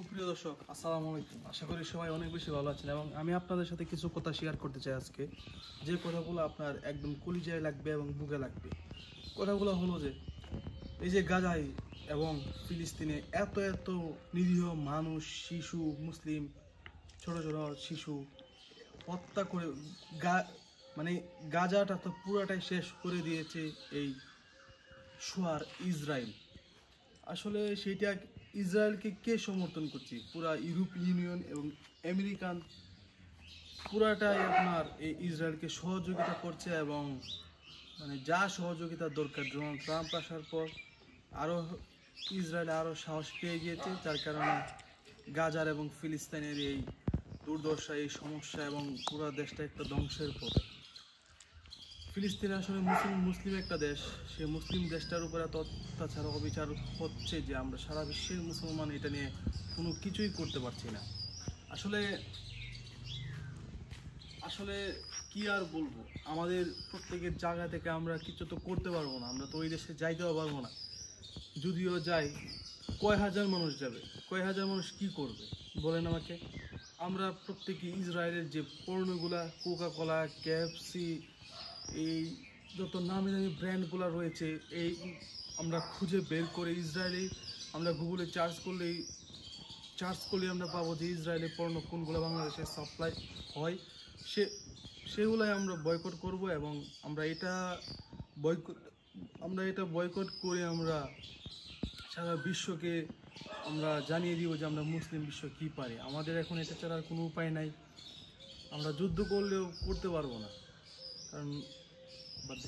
সুপ্রিয় দর্শক, আসসালামু আলাইকুম। আশা করি সবাই অনেক বেশি ভালো আছেন এবং আমি আপনাদের সাথে কিছু কথা শেয়ার করতে চাই আজকে, যে কথাগুলো আপনার একদম কলিজায় লাগবে এবং বুকে লাগবে। কথাগুলো হলো যে এই যে গাজায় এবং ফিলিস্তিনে এত এত নিরীহ মানুষ, শিশু, মুসলিম ছোট ছোট শিশু হত্যা করে মানে গাজাটা তো পুরাটাই শেষ করে দিয়েছে এই শুয়ার ইসরায়েল। আসলে সেইটা ইসরায়েলকে কে সমর্থন করছে? পুরা ইউরোপ ইউনিয়ন এবং আমেরিকান পুরাটাই আপনার এই ইসরায়েলকে সহযোগিতা করছে এবং মানে যা সহযোগিতার দরকার ডোনাল্ড ট্রাম্প আসার পর আরও ইসরায়েলে আরও সাহস পেয়ে গিয়েছে, যার কারণে গাজার এবং ফিলিস্তিনের এই দুর্দশা, এই সমস্যা এবং পুরো দেশটা একটা ধ্বংসের পথে। ফিলিস্তিন আসলে মুসলিম একটা দেশ, সে মুসলিম দেশটার উপরে এত অত্যাচার অবিচার হচ্ছে যে আমরা সারা বিশ্বের মুসলমান এটা নিয়ে কোনো কিছুই করতে পারছি না। আসলে আসলে কি আর বলবো, আমাদের প্রত্যেকের জায়গা থেকে আমরা কিছু তো করতে পারবো না, আমরা তো ওই দেশে যাইতেও পারবো না। যদিও যাই, কয় হাজার মানুষ যাবে, কয় হাজার মানুষ কি করবে বলেন আমাকে? আমরা প্রত্যেকে ইসরায়েলের যে পণ্যগুলা, কোকা কোলা, কেএফসি, এই যত নামি দামি ব্র্যান্ডগুলো রয়েছে, এই আমরা খুঁজে বের করে ইসরায়েলি আমরা গুগলে চার্জ করলে আমরা পাবো যে ইসরায়েলি পণ্য কোনগুলো বাংলাদেশে সাপ্লাই হয়। সেগুলাই আমরা বয়কট করব এবং আমরা এটা বয়কট করে আমরা সারা বিশ্বকে আমরা জানিয়ে দিব যে আমরা মুসলিম বিশ্ব কী পারি। আমাদের এখন এটা ছাড়া কোনো উপায় নাই। আমরা যুদ্ধ করলেও করতে পারবো না, কারণ বাদ